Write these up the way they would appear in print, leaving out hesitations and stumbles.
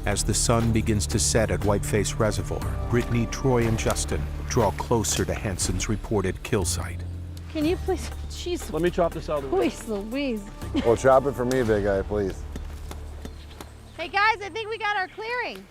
As the sun begins to set at Whiteface Reservoir, Brittany, Troy, and Justin draw closer to Hanson's reported kill site. Can you please, jeez. Let me chop this out of the way. Please, Louise. Well, chop it for me, big guy, please. Hey guys, I think we got our clearing.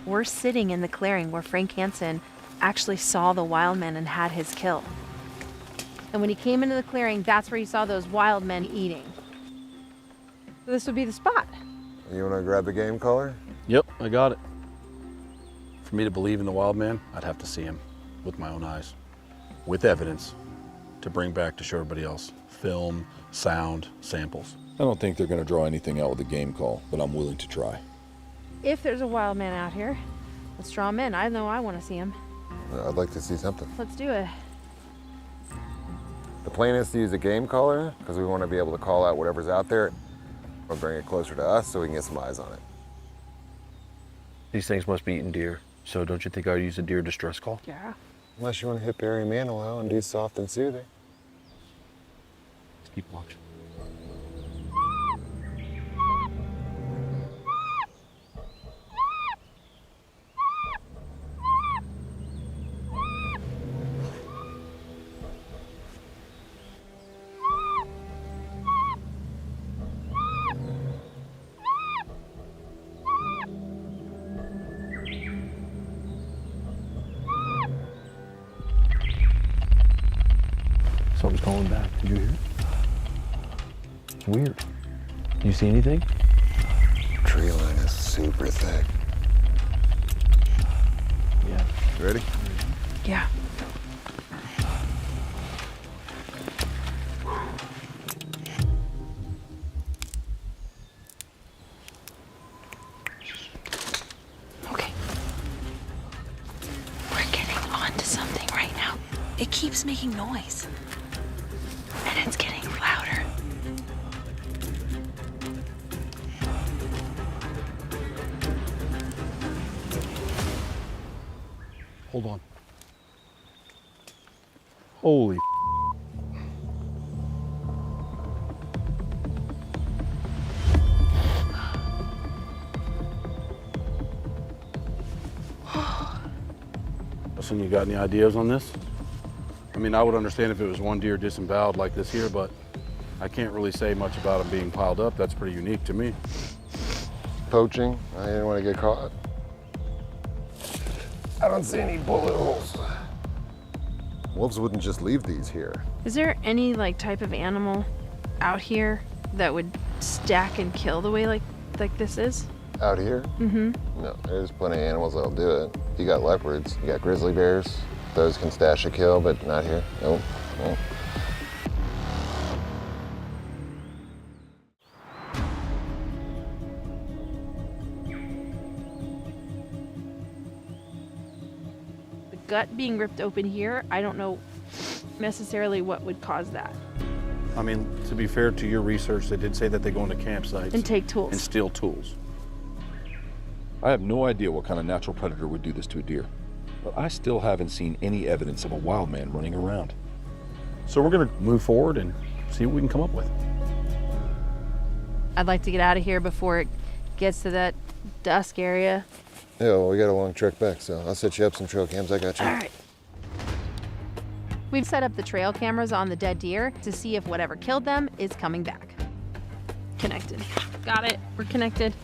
We're sitting in the clearing where Frank Hansen actually saw the wild men and had his kill. And when he came into the clearing, that's where he saw those wild men eating. So this would be the spot. You want to grab the game caller? Yep, I got it. For me to believe in the wild man, I'd have to see him with my own eyes, with evidence to bring back to show everybody else. Film, sound, samples. I don't think they're going to draw anything out with a game call, but I'm willing to try. If there's a wild man out here, let's draw him in. I know I want to see him. I'd like to see something. Let's do it. The plan is to use a game caller because we want to be able to call out whatever's out there. We'll bring it closer to us so we can get some eyes on it. These things must be eating deer, so don't you think I'd use a deer distress call? Yeah. Unless you want to hit Barry Manilow and do soft and soothing. Let's keep watching. Something's calling back. Did you hear it? It's weird. You see anything? Tree line is super thick. Yeah. You ready? Yeah. Okay. We're getting onto something right now. It keeps making noise. And it's getting louder. Hold on. Holy Listen, you got any ideas on this? I mean, I would understand if it was one deer disemboweled like this here, but I can't really say much about them being piled up. That's pretty unique to me. Poaching. I didn't want to get caught. I don't see any bullet holes. Wolves wouldn't just leave these here. Is there any type of animal out here that would stack and kill the way like this is? Out here? Mm-hmm. No, there's plenty of animals that'll do it. You got leopards, you got grizzly bears. Those can stash a kill, but not here. Nope. Nope. The gut being ripped open here, I don't know necessarily what would cause that. I mean, to be fair to your research, they did say that they go into campsites And take tools. and steal tools. I have no idea what kind of natural predator would do this to a deer, but I still haven't seen any evidence of a wild man running around. So we're gonna move forward and see what we can come up with. I'd like to get out of here before it gets to that dusk area. Yeah, well, we got a long trek back, so I'll set you up some trail cams. I got you. All right. We've set up the trail cameras on the dead deer to see if whatever killed them is coming back. Connected. Got it. We're connected.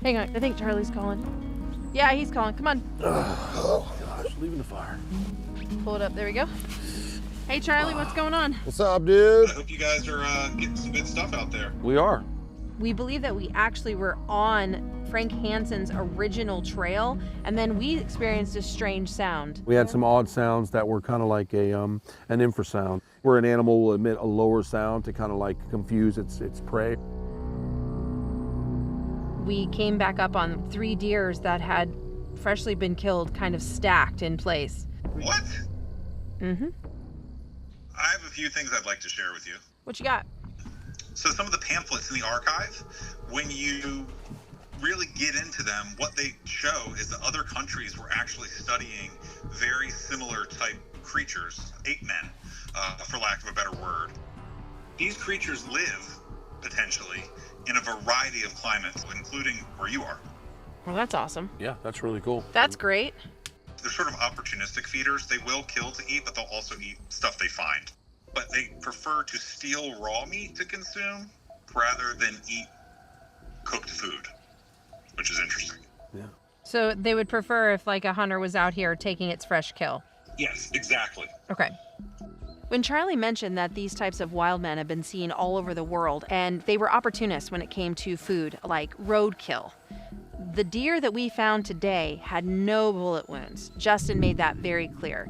Hang on, I think Charlie's calling. Yeah, he's calling. Come on. Oh gosh, leaving the fire. Pull it up. There we go. Hey, Charlie, what's going on? What's up, dude? I hope you guys are getting some good stuff out there. We are. We believe that we actually were on Frank Hansen's original trail, and then we experienced a strange sound. We had some odd sounds that were kind of like an infrasound, where an animal will emit a lower sound to kind of confuse its prey. We came back up on 3 deers that had freshly been killed, kind of stacked in place. What? Mm-hmm. I have a few things I'd like to share with you. What you got? So some of the pamphlets in the archive, when you really get into them, what they show is that other countries were actually studying very similar type creatures, ape men, for lack of a better word. These creatures live, potentially, in a variety of climates, including where you are. Well, that's awesome. Yeah, that's really cool. That's great. They're sort of opportunistic feeders. They will kill to eat, but they'll also eat stuff they find. But they prefer to steal raw meat to consume rather than eat cooked food, which is interesting. Yeah. So they would prefer if like a hunter was out here taking its fresh kill. Yes, exactly. Okay. When Charlie mentioned that these types of wild men have been seen all over the world and they were opportunists when it came to food, like roadkill, the deer that we found today had no bullet wounds. Justin made that very clear,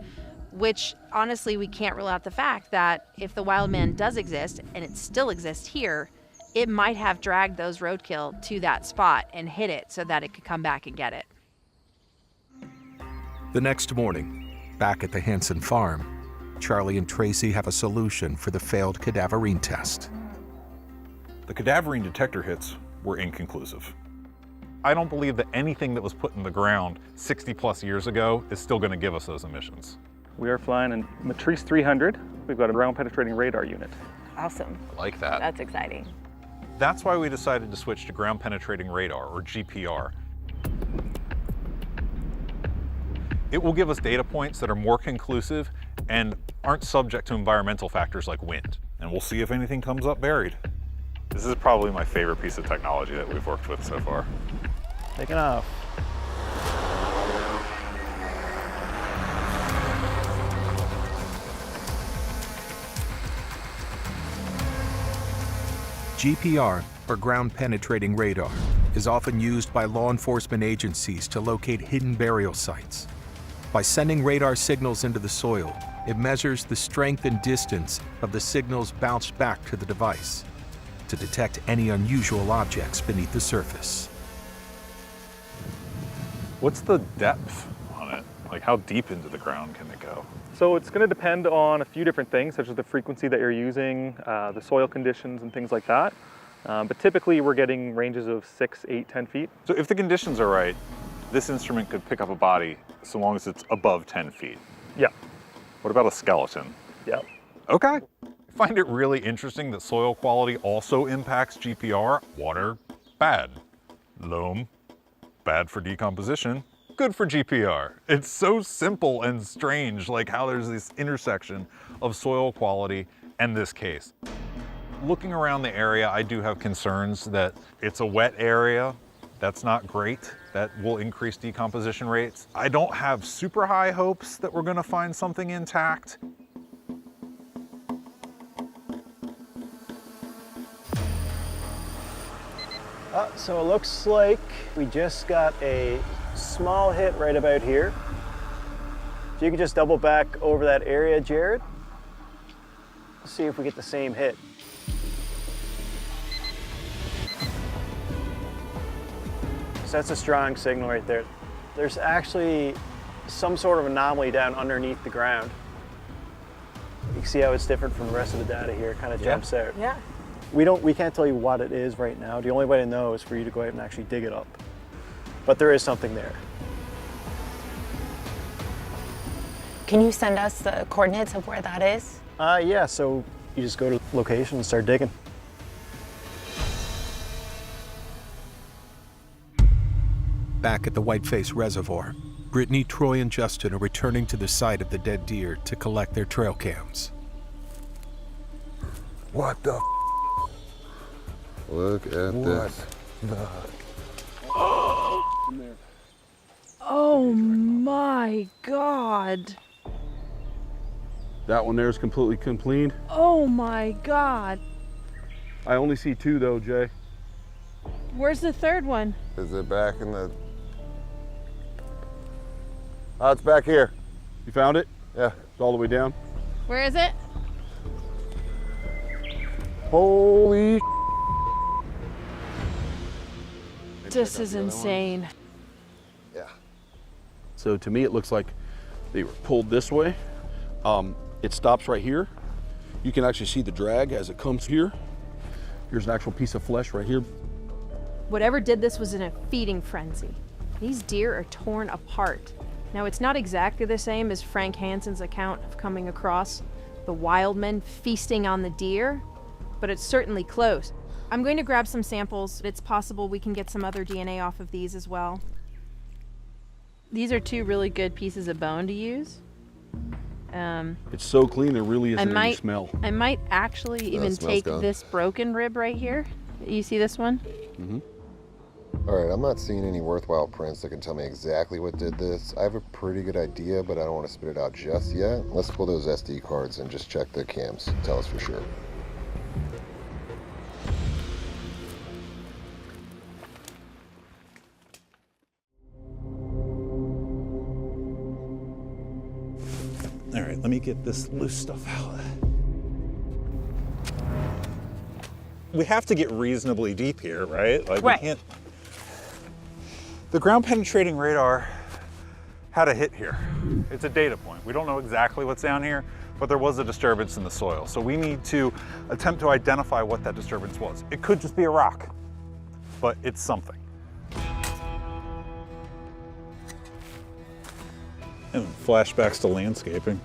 which honestly, we can't rule out the fact that if the wild man does exist, and it still exists here, it might have dragged those roadkill to that spot and hit it so that it could come back and get it. The next morning, back at the Hanson farm, Charlie and Tracy have a solution for the failed cadaverine test. The cadaverine detector hits were inconclusive. I don't believe that anything that was put in the ground 60 plus years ago is still going to give us those emissions. We are flying in Matrice 300. We've got a ground penetrating radar unit. Awesome. I like that. That's exciting. That's why we decided to switch to ground penetrating radar, or GPR. It will give us data points that are more conclusive and aren't subject to environmental factors like wind. And we'll see if anything comes up buried. This is probably my favorite piece of technology that we've worked with so far. Taking off. GPR, or ground penetrating radar, is often used by law enforcement agencies to locate hidden burial sites. By sending radar signals into the soil, it measures the strength and distance of the signals bounced back to the device to detect any unusual objects beneath the surface. What's the depth on it? Like, how deep into the ground can it go? So it's going to depend on a few different things, such as the frequency that you're using, the soil conditions, and things like that. But typically we're getting ranges of 6, 8, 10 feet. So if the conditions are right, this instrument could pick up a body so long as it's above 10 feet. Yeah. What about a skeleton? Yeah. Okay. I find it really interesting that soil quality also impacts GPR. Water, bad. Loam, bad for decomposition, good for GPR. It's so simple and strange, like how there's this intersection of soil quality and this case. Looking around the area, I do have concerns that it's a wet area. That's not great. That will increase decomposition rates. I don't have super high hopes that we're gonna find something intact. So it looks like we just got a small hit right about here. If you could just double back over that area, Jared. Let's see if we get the same hit. So that's a strong signal right there. There's actually some sort of anomaly down underneath the ground. You can see how it's different from the rest of the data here. It kind of jumps out. Yeah. We can't tell you what it is right now. The only way to know is for you to go out and actually dig it up. But there is something there. Can you send us the coordinates of where that is? Yeah, so you just go to location and start digging. Back at the Whiteface Reservoir, Brittany, Troy, and Justin are returning to the site of the dead deer to collect their trail cams. What the? Look at this. Oh my God. That one there is completely clean. Oh my God. I only see two though, Jay. Where's the third one? Is it back in the... Oh, it's back here. You found it? Yeah. It's all the way down. Where is it? Holy This is insane. Yeah. So to me, it looks like they were pulled this way. It stops right here, You can actually see the drag as it comes here. Here's an actual piece of flesh right here. Whatever did this was in a feeding frenzy. These deer are torn apart. Now, it's not exactly the same as Frank Hansen's account of coming across the wild men feasting on the deer, but it's certainly close. I'm going to grab some samples. It's possible we can get some other DNA off of these as well. These are two really good pieces of bone to use. It's so clean, there really isn't any smell. I might actually even take this broken rib right here. You see this one? Mm-hmm. All right, I'm not seeing any worthwhile prints that can tell me exactly what did this. I have a pretty good idea, but I don't want to spit it out just yet. Let's pull those SD cards and just check the cams. Tell us for sure. All right, let me get this loose stuff out. We have to get reasonably deep here, right? Like, right. We can't. The ground penetrating radar had a hit here. It's a data point. We don't know exactly what's down here, but there was a disturbance in the soil. So we need to attempt to identify what that disturbance was. It could just be a rock, but it's something. And flashbacks to landscaping.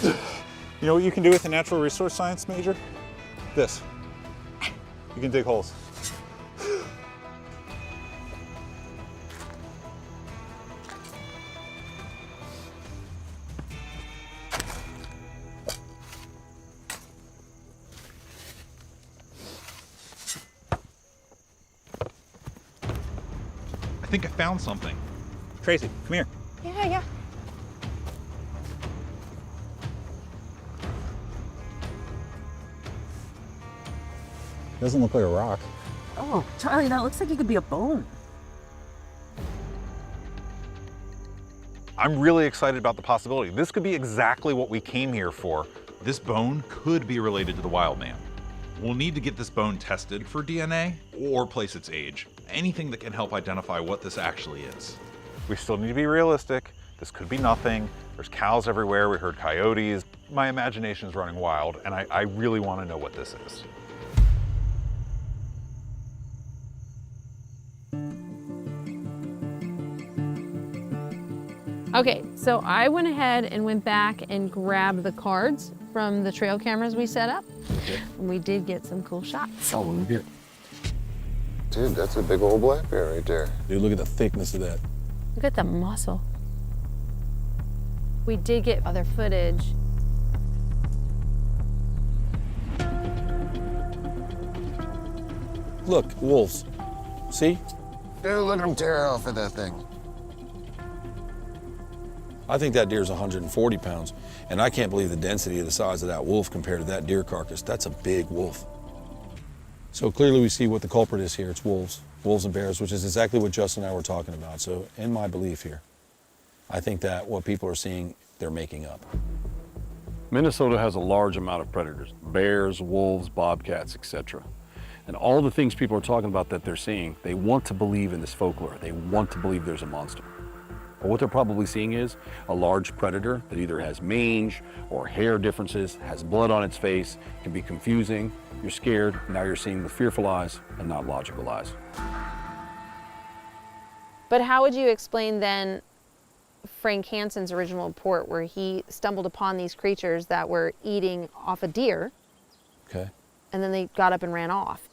You know what you can do with a natural resource science major? This. You can dig holes. I think I found something. Tracy, come here. Yeah. Doesn't look like a rock. Oh, Charlie, that looks like it could be a bone. I'm really excited about the possibility. This could be exactly what we came here for. This bone could be related to the wild man. We'll need to get this bone tested for DNA or place its age. Anything that can help identify what this actually is. We still need to be realistic. This could be nothing. There's cows everywhere. We heard coyotes. My imagination is running wild, and I really want to know what this is. Okay, so I went ahead and went back and grabbed the cards from the trail cameras we set up. Okay. And we did get some cool shots. Oh, let me get it. Dude, that's a big old black bear right there. Dude, look at the thickness of that. Look at the muscle. We did get other footage. Look, wolves. See? Dude, look at them tear off at that thing. I think that deer's 140 pounds, and I can't believe the density of the size of that wolf compared to that deer carcass. That's a big wolf. So clearly we see what the culprit is here. It's wolves and bears, which is exactly what Justin and I were talking about. So in my belief here, I think that what people are seeing, they're making up. Minnesota has a large amount of predators, bears, wolves, bobcats, etc. And all the things people are talking about that they're seeing, they want to believe in this folklore. They want to believe there's a monster. But what they're probably seeing is a large predator that either has mange or hair differences, has blood on its face, can be confusing. You're scared, now you're seeing with fearful eyes and not logical eyes. But how would you explain then Frank Hansen's original report where he stumbled upon these creatures that were eating off a deer? Okay. And then they got up and ran off.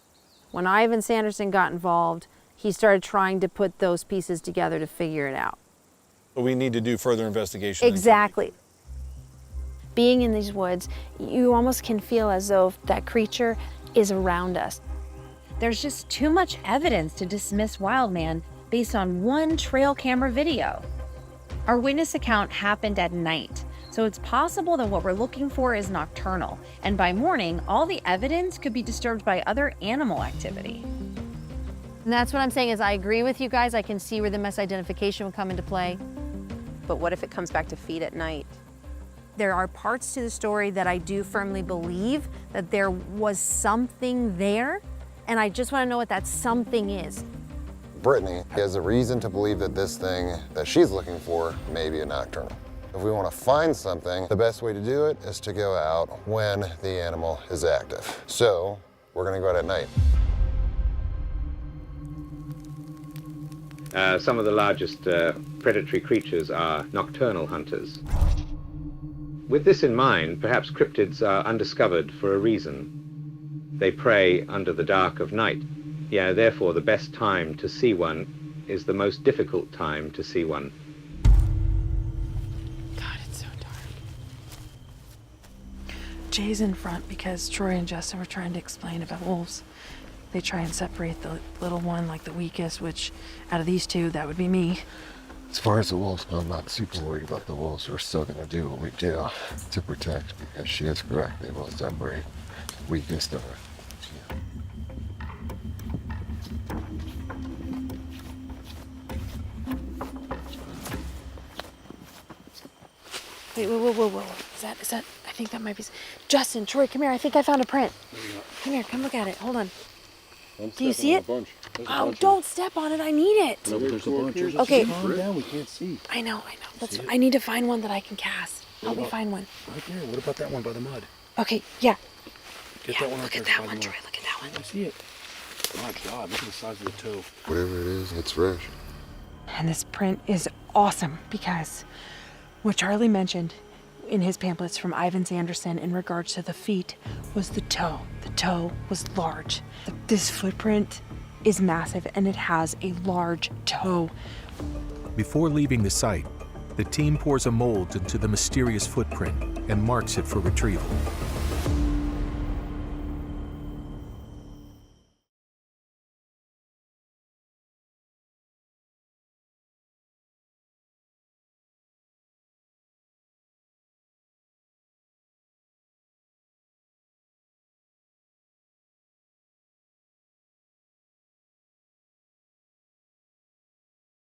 When Ivan Sanderson got involved, he started trying to put those pieces together to figure it out. But we need to do further investigation. Exactly. Being in these woods, you almost can feel as though that creature is around us. There's just too much evidence to dismiss wild man based on one trail camera video. Our witness account happened at night, so it's possible that what we're looking for is nocturnal, and by morning, all the evidence could be disturbed by other animal activity. And that's what I'm saying is I agree with you guys. I can see where the misidentification would come into play. But what if it comes back to feed at night? There are parts to the story that I do firmly believe that there was something there, and I just want to know what that something is. Brittany has a reason to believe that this thing that she's looking for may be a nocturnal. If we want to find something, the best way to do it is to go out when the animal is active. So we're going to go out at night. Some of the largest predatory creatures are nocturnal hunters. With this in mind, perhaps cryptids are undiscovered for a reason. They prey under the dark of night. Yeah, therefore the best time to see one is the most difficult time to see one. God, it's so dark. Jay's in front because Troy and Justin were trying to explain about wolves. They try and separate the little one, like the weakest, which out of these two, that would be me. As far as the wolves, I'm not super worried about the wolves. We're still going to do what we do to protect, because she is correct. They will separate the weakest of her. Wait, whoa. Is that, I think that might be, Justin, Troy, come here. I think I found a print. Come here, come look at it. Hold on. Do you see it? Oh, don't step on it. I need it. No, but there's a bunch. Okay. Calm down, we can't see. I know. I need to find one that I can cast. Help me find one. Right there. What about that one by the mud? Okay, yeah. Get that one look at that one, Troy. Look at that one. I see it. My God, look at the size of the toe. Whatever it is, it's fresh. And this print is awesome because what Charlie mentioned in his pamphlets from Ivan Sanderson in regards to the feet was the toe. The toe was large. This footprint is massive and it has a large toe. Before leaving the site, the team pours a mold into the mysterious footprint and marks it for retrieval.